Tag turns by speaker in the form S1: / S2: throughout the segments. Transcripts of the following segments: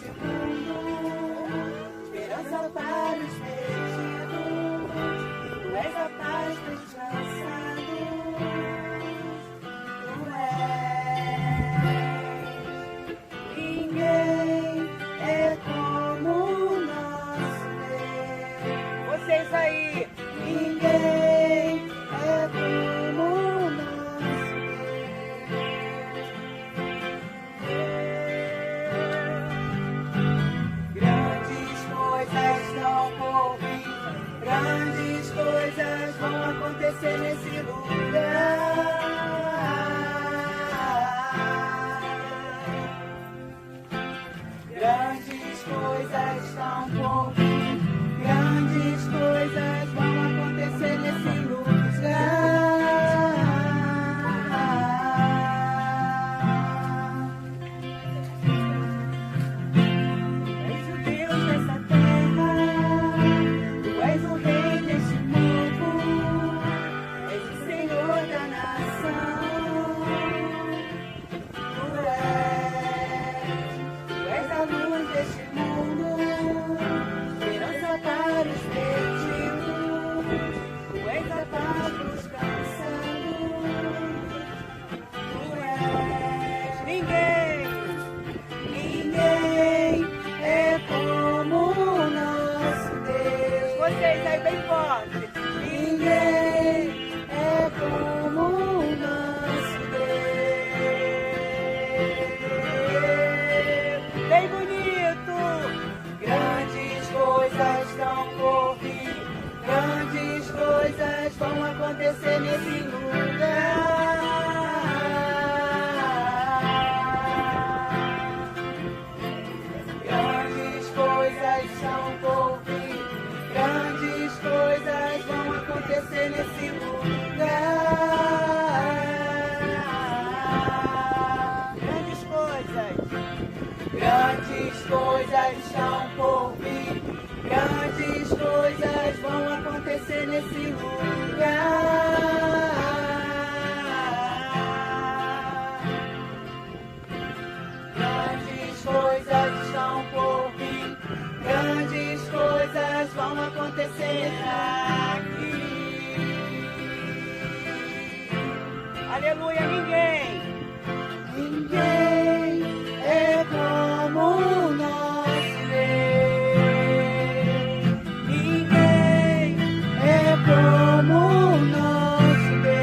S1: deste mundo, esperança para os perdidos. Tu és a paz descansando. Tu és. Ninguém é como o nosso Deus. Vocês aí. Ninguém é como o nosso Deus. Grandes coisas estão por vir, grandes coisas vão acontecer nesse lugar. Grandes coisas estão por vir, grandes coisas vão acontecer nesse lugar. Tu és o Deus dessa terra, tu és o rei deste povo, és o Senhor da nação. Tu és a luz deste mundo, esperança para os perdidos. Tu és a paz descansando. Tu és. Ninguém é como o nosso Deus. Vocês aí bem forte. Ninguém é como o nosso Deus. Bem bonito. Grandes coisas estão por vir, grandes coisas vão acontecer nesse lugar. Grandes coisas estão por vir, grandes coisas vão acontecer nesse lugar. Grandes coisas estão por vir, grandes coisas vão acontecer nesse lugar. Grandes coisas estão por vir, grandes coisas vão acontecer aqui. Aleluia, ninguém é como o nosso Deus. Ninguém é como o nosso Deus.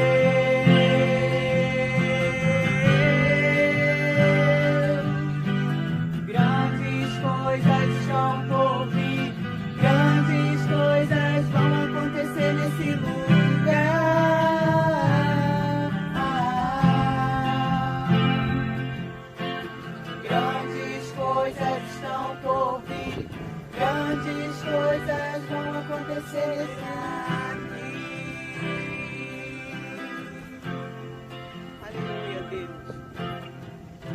S1: Grandes coisas estão por vir, grandes coisas vão acontecer nesse lugar. Grandes coisas estão por vir, grandes coisas vão acontecer aqui. Aleluia, Deus.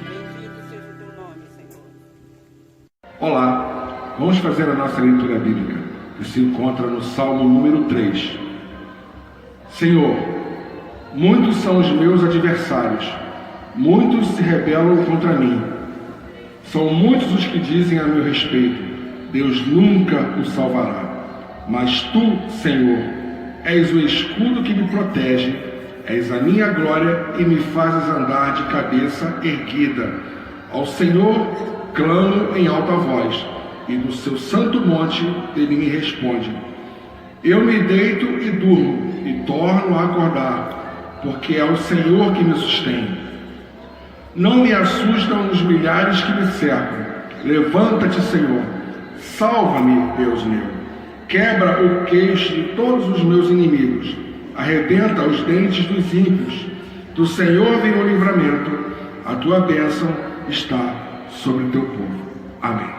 S1: Bendito seja o teu nome, Senhor.
S2: Olá, vamos fazer a nossa leitura bíblica, que se encontra no Salmo número 3. Senhor, muitos são os meus adversários, muitos se rebelam contra mim. São muitos os que dizem a meu respeito, Deus nunca o salvará. Mas tu, Senhor, és o escudo que me protege, és a minha glória e me fazes andar de cabeça erguida. Ao Senhor clamo em alta voz, e do seu santo monte ele me responde. Eu me deito e durmo, e torno a acordar, porque é o Senhor que me sustém. Não me assustam os milhares que me cercam. Levanta-te, Senhor. Salva-me, Deus meu. Quebra o queixo de todos os meus inimigos. Arrebenta os dentes dos ímpios. Do Senhor vem o livramento. A tua bênção está sobre o teu povo. Amém.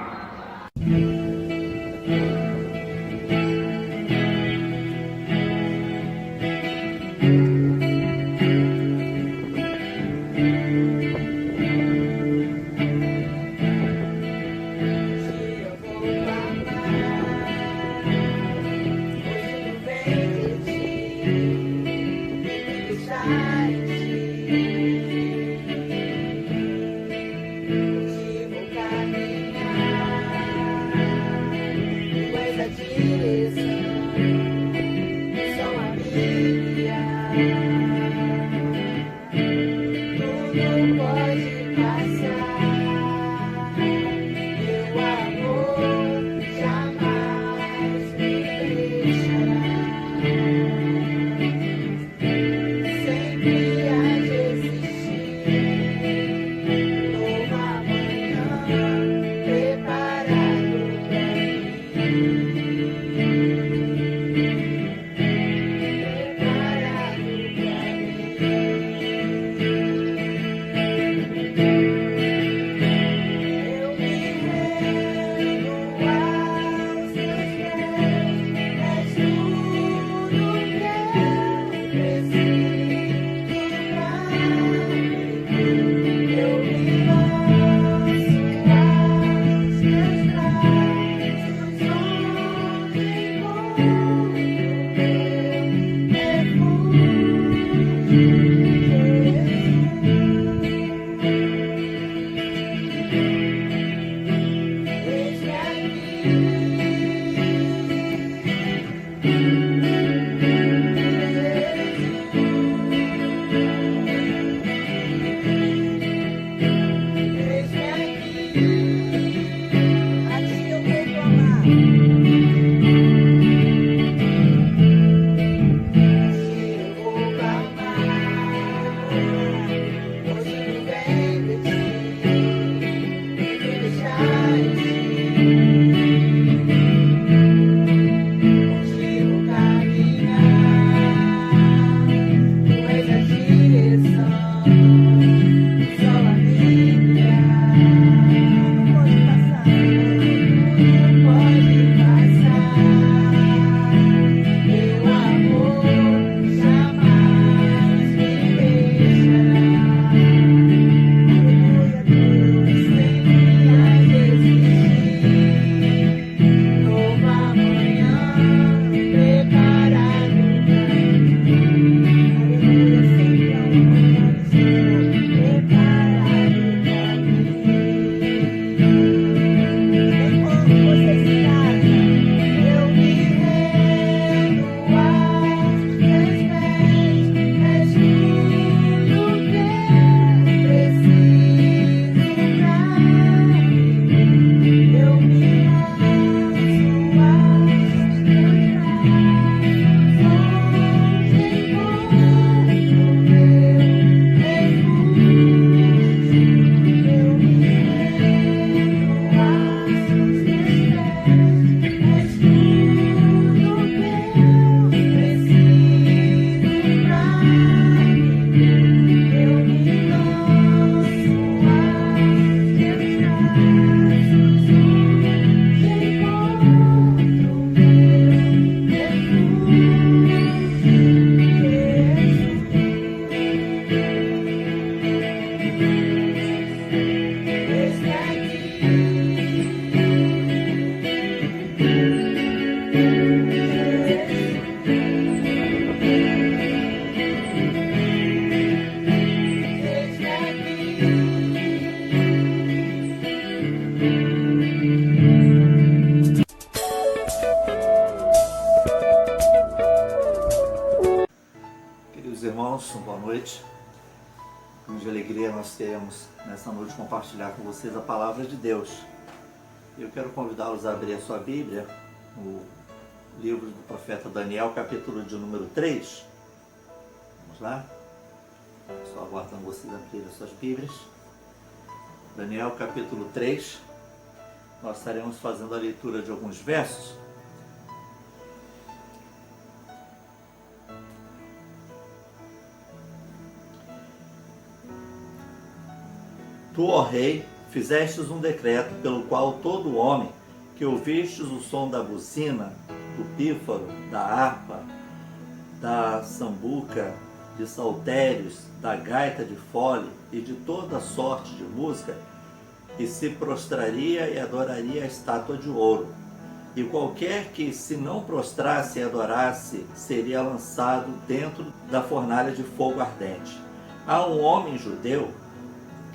S1: Vou caminhar
S3: Queridos irmãos, boa noite. Com muita alegria nós queremos nessa noite compartilhar com vocês a palavra de Deus. Eu quero convidá-los a abrir a sua Bíblia, no livro do profeta Daniel, capítulo de número 3. Vamos lá? Só aguardando vocês abrirem as suas Bíblias. Daniel, capítulo 3. Nós estaremos fazendo a leitura de alguns versos. Tu, ó rei, fizestes um decreto pelo qual todo homem que ouvistes o som da buzina, do pífaro, da harpa, da sambuca, de saltérios, da gaita de fole e de toda sorte de música, e se prostraria e adoraria a estátua de ouro. E qualquer que se não prostrasse e adorasse, seria lançado dentro da fornalha de fogo ardente. Há um homem judeu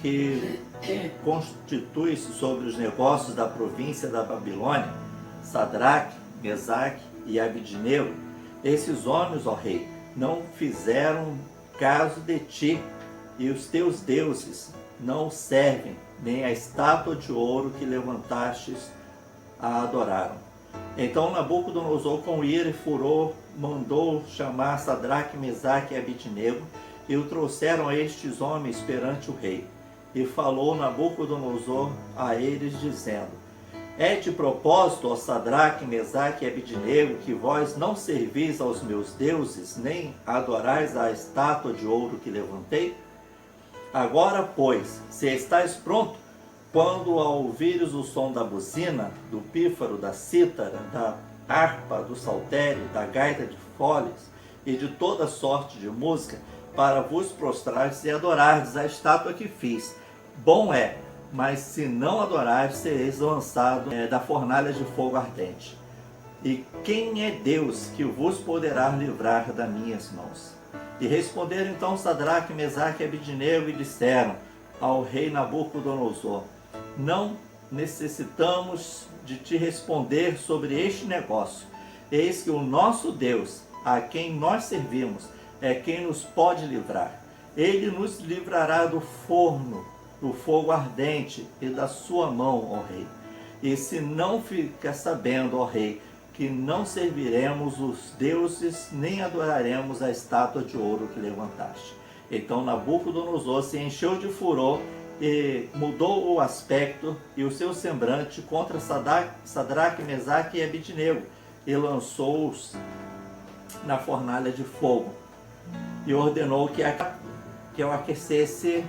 S3: que constitui-se sobre os negócios da província da Babilônia, Sadraque, Mesaque e Abidnego. Esses homens, ó rei, não fizeram caso de ti, e os teus deuses não servem, nem a estátua de ouro que levantastes a adoraram. Então Nabucodonosor, com ira e furor, mandou chamar Sadraque, Mesaque e Abidnego, e o trouxeram a estes homens perante o rei. E falou Nabucodonosor a eles, dizendo: É de propósito, ó Sadraque, Mesaque e Abidnego, que vós não servis aos meus deuses, nem adorais a estátua de ouro que levantei? Agora, pois, se estáis pronto, quando ao ouvires o som da buzina, do pífaro, da cítara, da harpa, do saltério, da gaita de foles e de toda sorte de música, para vos prostrares e adorardes a estátua que fiz. Bom é, mas se não adorares, sereis lançado da fornalha de fogo ardente. E quem é Deus que vos poderá livrar das minhas mãos? E responderam então Sadraque, Mesaque e Abidnego e disseram ao rei Nabucodonosor: Não necessitamos de te responder sobre este negócio. Eis que o nosso Deus, a quem nós servimos, é quem nos pode livrar. Ele nos livrará do forno, do fogo ardente e da sua mão, ó rei. E se não fica sabendo, ó rei, que não serviremos os deuses, nem adoraremos a estátua de ouro que levantaste. Então Nabucodonosor se encheu de furor e mudou o aspecto e o seu semblante contra Sadraque, Mesaque e Abidnego, e lançou-os na fornalha de fogo, e ordenou que o aquecesse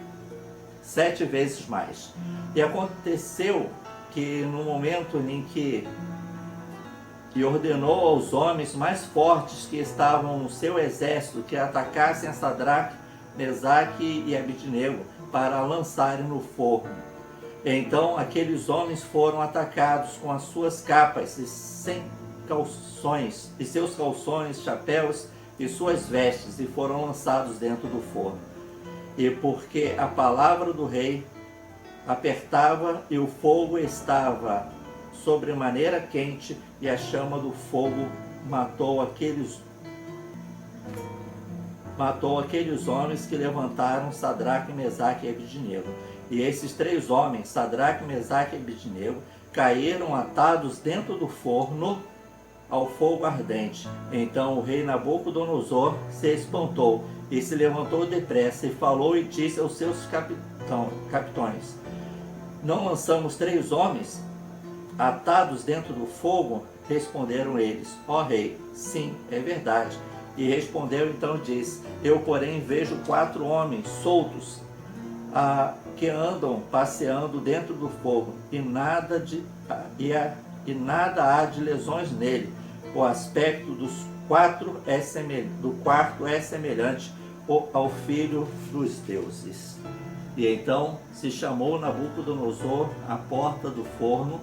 S3: 7 vezes mais. E aconteceu que no momento em que ordenou aos homens mais fortes que estavam no seu exército que atacassem a Sadraque, Mesaque e Abidnego para lançarem no forno. Então aqueles homens foram atacados com as suas capas e seus calções, chapéus e suas vestes, e foram lançados dentro do forno. E porque a palavra do rei apertava e o fogo estava sobremaneira quente, e a chama do fogo matou aqueles homens que levantaram Sadraque, Mesaque e Abidnego. E esses 3 homens, Sadraque, Mesaque e Abidnego, caíram atados dentro do forno ao fogo ardente. Então o rei Nabucodonosor se espantou e se levantou depressa e falou e disse aos seus capitões: Não lançamos 3 homens atados dentro do fogo? Responderam eles: Ó rei, sim, é verdade. E respondeu então e disse: Eu, porém, vejo 4 homens soltos que andam passeando dentro do fogo, e nada há de lesões nele. O aspecto do quarto é semelhante ao filho dos deuses. E então se chamou Nabucodonosor à porta do forno,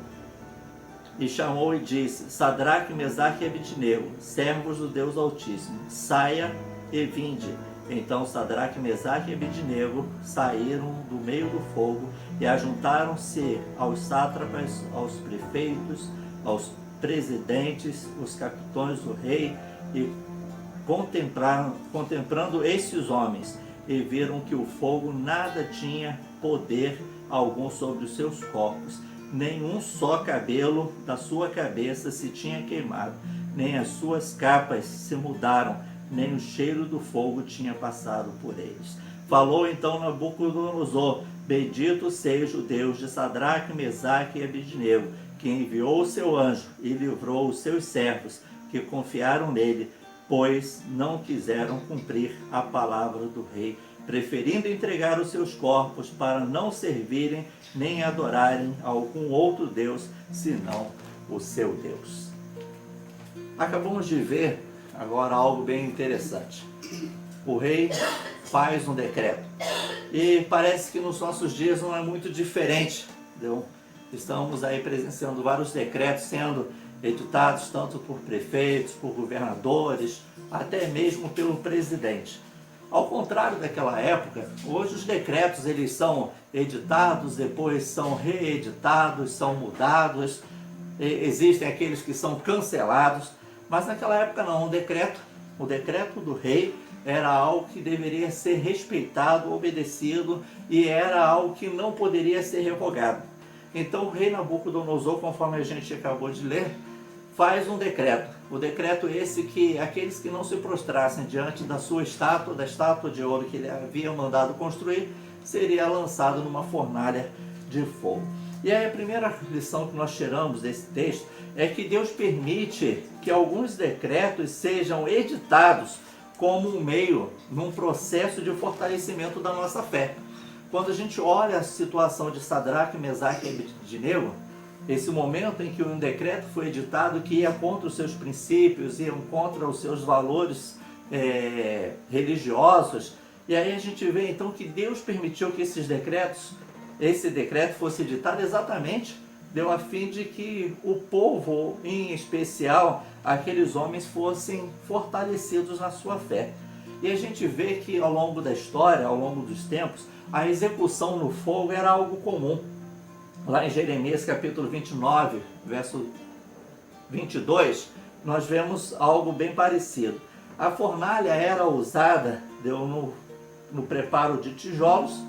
S3: e chamou e disse: Sadraque, Mesaque e Abidnego, servos do Deus Altíssimo, saia e vinde. Então Sadraque, Mesaque e Abidnego saíram do meio do fogo e ajuntaram-se aos sátrapas, aos prefeitos, aos presidentes, os capitões do rei, e contemplando esses homens, e viram que o fogo nada tinha poder algum sobre os seus corpos, nenhum só cabelo da sua cabeça se tinha queimado, nem as suas capas se mudaram, nem o cheiro do fogo tinha passado por eles. Falou então Nabucodonosor: bendito seja o Deus de Sadraque, Mesaque e Abednego, que enviou o seu anjo e livrou os seus servos que confiaram nele, pois não quiseram cumprir a palavra do rei, preferindo entregar os seus corpos para não servirem nem adorarem algum outro Deus, senão o seu Deus. Acabamos de ver agora algo bem interessante. O rei faz um decreto. E parece que nos nossos dias não é muito diferente. Entendeu? Estamos aí presenciando vários decretos sendo editados tanto por prefeitos, por governadores, até mesmo pelo presidente. Ao contrário daquela época, hoje os decretos eles são editados, depois são reeditados, são mudados, existem aqueles que são cancelados, mas naquela época não, o decreto do rei era algo que deveria ser respeitado, obedecido, e era algo que não poderia ser revogado. Então o rei Nabucodonosor, conforme a gente acabou de ler, faz um decreto. O decreto esse que aqueles que não se prostrassem diante da sua estátua, da estátua de ouro que ele havia mandado construir, seria lançado numa fornalha de fogo. E aí a primeira lição que nós tiramos desse texto é que Deus permite que alguns decretos sejam editados como um meio num processo de fortalecimento da nossa fé. Quando a gente olha a situação de Sadraque, Mesaque e Abednego, esse momento em que um decreto foi editado que ia contra os seus princípios, ia contra os seus valores religiosos, e aí a gente vê então que Deus permitiu que esse decreto fosse editado exatamente a fim de que o povo, em especial aqueles homens, fossem fortalecidos na sua fé. E a gente vê que ao longo da história, ao longo dos tempos, a execução no fogo era algo comum. Lá em Jeremias capítulo 29, verso 22, nós vemos algo bem parecido. A fornalha era usada no preparo de tijolos,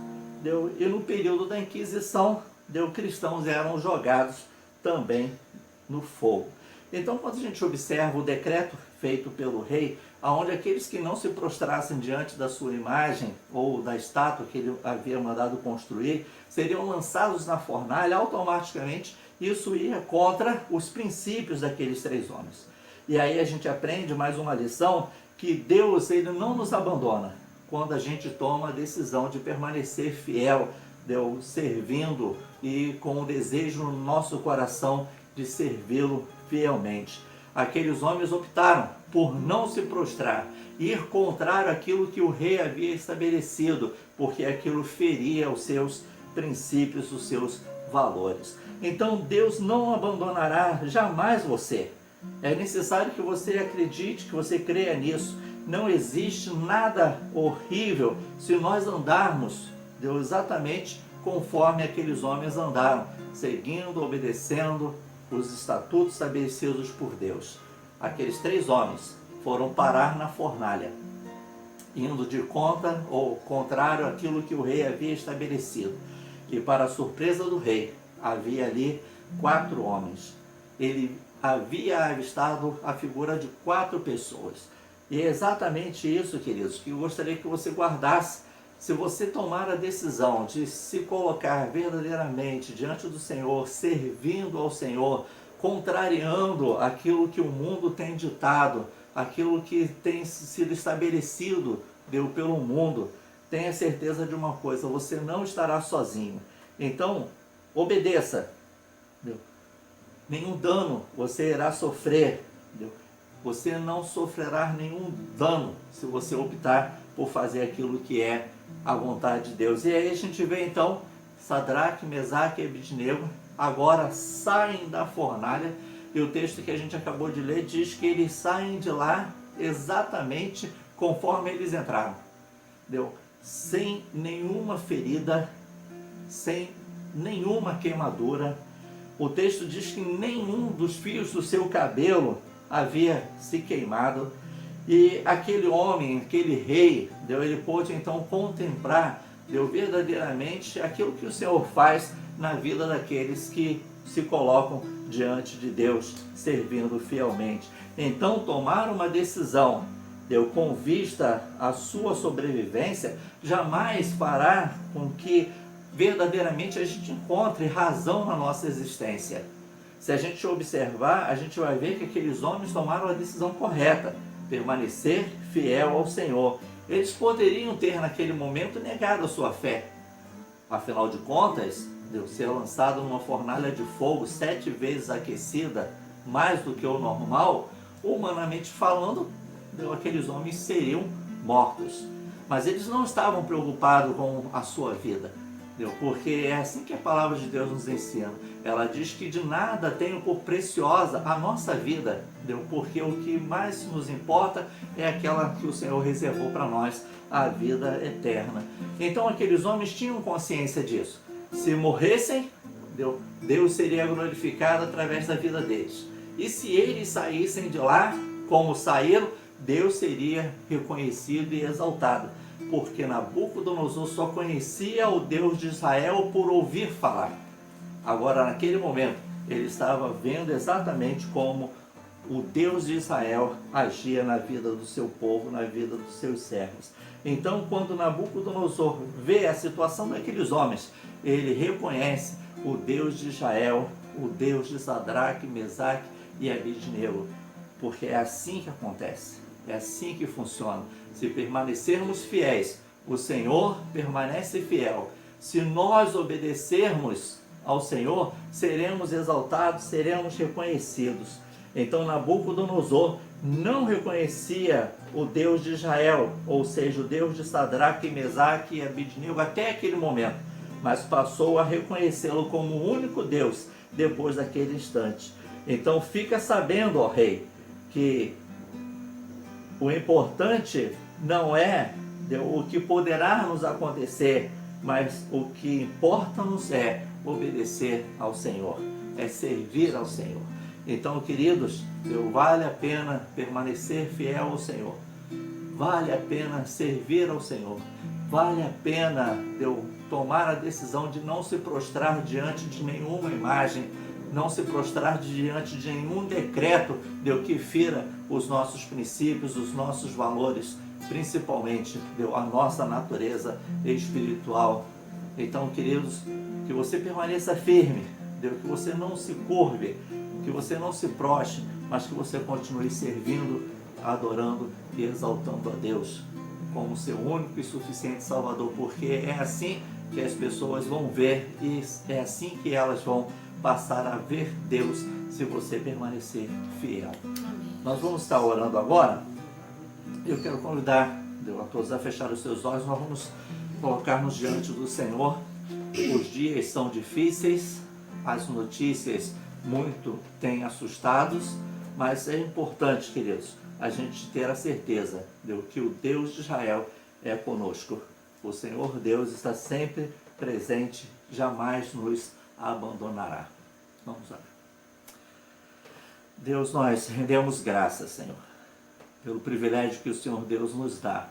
S3: e no período da Inquisição, cristãos eram jogados também no fogo. Então, quando a gente observa o decreto feito pelo rei, onde aqueles que não se prostrassem diante da sua imagem ou da estátua que ele havia mandado construir, seriam lançados na fornalha, automaticamente isso ia contra os princípios daqueles três homens. E aí a gente aprende mais uma lição, que Deus ele não nos abandona quando a gente toma a decisão de permanecer fiel, servindo e com o desejo no nosso coração de servi-lo fielmente. Aqueles homens optaram por não se prostrar, ir contrário àquilo que o rei havia estabelecido, porque aquilo feria os seus princípios, os seus valores. Então Deus não abandonará jamais você. É necessário que você acredite, que você creia nisso. Não existe nada horrível se nós andarmos exatamente conforme aqueles homens andaram, seguindo, obedecendo os estatutos estabelecidos por Deus. Aqueles três homens foram parar na fornalha, indo de conta ou contrário àquilo que o rei havia estabelecido. E para a surpresa do rei, havia ali 4 homens. Ele havia avistado a figura de 4 pessoas. E é exatamente isso, queridos, que eu gostaria que você guardasse. Se você tomar a decisão de se colocar verdadeiramente diante do Senhor, servindo ao Senhor, contrariando aquilo que o mundo tem ditado, aquilo que tem sido estabelecido pelo mundo, tenha certeza de uma coisa: você não estará sozinho. Então, obedeça. Nenhum dano você irá sofrer. Você não sofrerá nenhum dano se você optar por fazer aquilo que é a vontade de Deus. E aí a gente vê então Sadraque, Mesaque e Abednego agora saem da fornalha, e o texto que a gente acabou de ler diz que eles saem de lá exatamente conforme eles entraram, sem nenhuma ferida, sem nenhuma queimadura. O texto diz que nenhum dos fios do seu cabelo havia se queimado, E aquele homem, aquele rei, ele pôde então contemplar verdadeiramente aquilo que o Senhor faz na vida daqueles que se colocam diante de Deus, servindo fielmente. Então tomar uma decisão, com vista à sua sobrevivência, jamais fará com que verdadeiramente a gente encontre razão na nossa existência. Se a gente observar, a gente vai ver que aqueles homens tomaram a decisão correta, permanecer fiel ao Senhor. Eles poderiam ter naquele momento negado a sua fé. Afinal de contas, ser lançado numa fornalha de fogo 7 vezes aquecida, mais do que o normal, humanamente falando, aqueles homens seriam mortos. Mas eles não estavam preocupados com a sua vida, porque é assim que a palavra de Deus nos ensina. Ela diz que de nada tenho por preciosa a nossa vida, porque o que mais nos importa é aquela que o Senhor reservou para nós, a vida eterna. Então aqueles homens tinham consciência disso. Se morressem, Deus seria glorificado através da vida deles. E se eles saíssem de lá como saíram, Deus seria reconhecido e exaltado, porque Nabucodonosor só conhecia o Deus de Israel por ouvir falar. Agora, naquele momento, ele estava vendo exatamente como o Deus de Israel agia na vida do seu povo, na vida dos seus servos. Então, quando Nabucodonosor vê a situação daqueles homens, ele reconhece o Deus de Israel, o Deus de Sadraque, Mesaque e Abednego, porque é assim que acontece, é assim que funciona. Se permanecermos fiéis, o Senhor permanece fiel. Se nós obedecermos ao Senhor, seremos exaltados, seremos reconhecidos. Então Nabucodonosor não reconhecia o Deus de Israel, ou seja, o Deus de Sadraque, Mesaque e Abednego até aquele momento, mas passou a reconhecê-lo como o único Deus depois daquele instante. Então fica sabendo, ó rei, que o importante não é o que poderá nos acontecer, mas o que importa-nos é obedecer ao Senhor, é servir ao Senhor. Então, queridos, vale a pena permanecer fiel ao Senhor, vale a pena servir ao Senhor, vale a pena tomar a decisão de não se prostrar diante de nenhuma imagem, não se prostrar diante de nenhum decreto que fira os nossos princípios, os nossos valores, principalmente a nossa natureza espiritual. Então, queridos, que você permaneça firme, que você não se curve, que você não se prostre, mas que você continue servindo, adorando e exaltando a Deus como seu único e suficiente Salvador, porque é assim que as pessoas vão ver e é assim que elas vão passar a ver Deus, se você permanecer fiel. Nós vamos estar orando agora. Eu quero convidar a todos a fechar os seus olhos. Nós vamos colocar-nos diante do Senhor. Os dias são difíceis, as notícias muito têm assustados, mas é importante, queridos, a gente ter a certeza que o Deus de Israel é conosco. O Senhor Deus está sempre presente, jamais nos abandonará. Vamos orar. Deus, nós rendemos graças, Senhor, pelo privilégio que o Senhor Deus nos dá,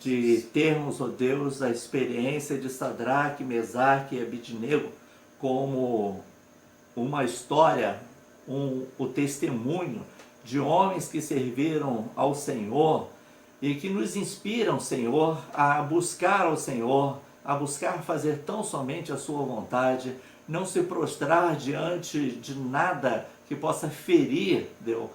S3: de termos, ó Deus, a experiência de Sadraque, Mesaque e Abednego como uma história, o testemunho de homens que serviram ao Senhor e que nos inspiram, Senhor, a buscar ao Senhor, a buscar fazer tão somente a sua vontade, não se prostrar diante de nada que possa ferir, Deus,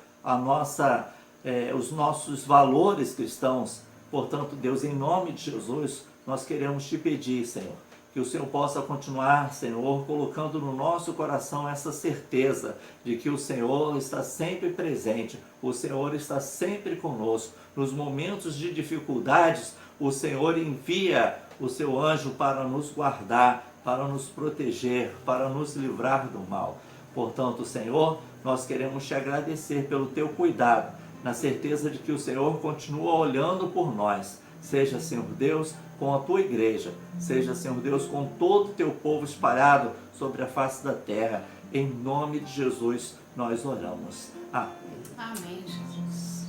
S3: os nossos valores cristãos. Portanto, Deus, em nome de Jesus, nós queremos te pedir, Senhor, que o Senhor possa continuar, Senhor, colocando no nosso coração essa certeza de que o Senhor está sempre presente, o Senhor está sempre conosco. Nos momentos de dificuldades, o Senhor envia o seu anjo para nos guardar, para nos proteger, para nos livrar do mal. Portanto, Senhor, nós queremos te agradecer pelo teu cuidado, na certeza de que o Senhor continua olhando por nós. Seja, Senhor Deus, com a tua igreja, seja, Senhor Deus, com todo o teu povo espalhado sobre a face da terra. Em nome de Jesus nós oramos. Amém.
S4: Amém, Jesus.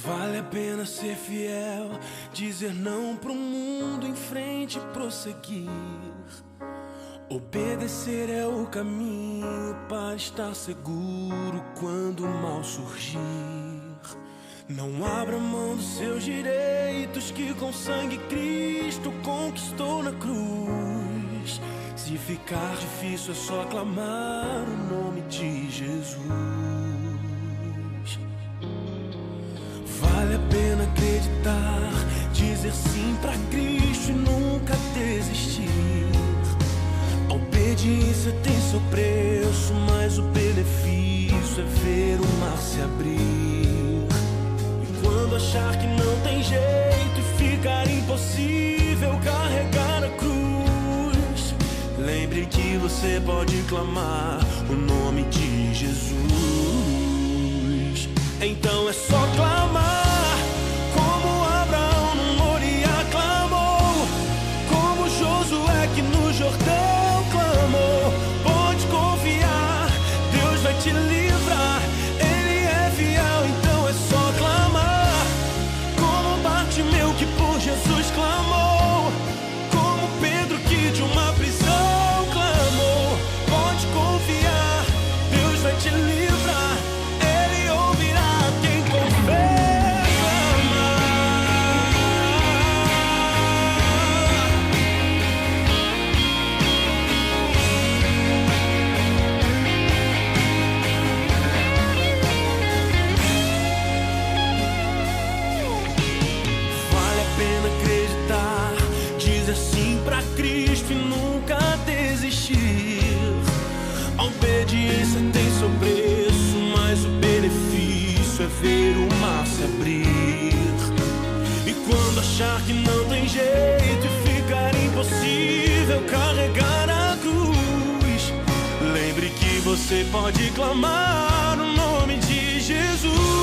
S4: Vale a pena ser fiel, dizer não pro mundo, em frente prosseguir. Obedecer é o caminho para estar seguro quando o mal surgir. Não abra mão dos seus direitos que com sangue Cristo conquistou na cruz. Se ficar difícil é só clamar o nome de Jesus. Vale a pena acreditar, dizer sim pra Cristo e nunca desistir. A obediência tem seu preço, mas o benefício é ver o mar se abrir. E quando achar que não tem jeito e ficar impossível carregar a cruz, lembre que você pode clamar o nome de Jesus. Então é só clamar, como Abraão no Moriá clamou, como Josué que no Jordão clamou. Pode confiar, Deus vai te livrar, Ele é fiel. Então é só clamar, como Bartimeu que por Jesus clamou, como Pedro que de uma prisão clamou. Pode confiar, Deus vai te livrar, Ele ouvirá quem com fé clamar. Vale a pena acreditar, dizer sim pra Cristo e nunca desistir. A obediência tem seu preço, mas o benefício é ver o mar se abrir. E quando achar que não tem jeito e ficar impossível carregar a cruz, lembre que você pode clamar o nome de Jesus.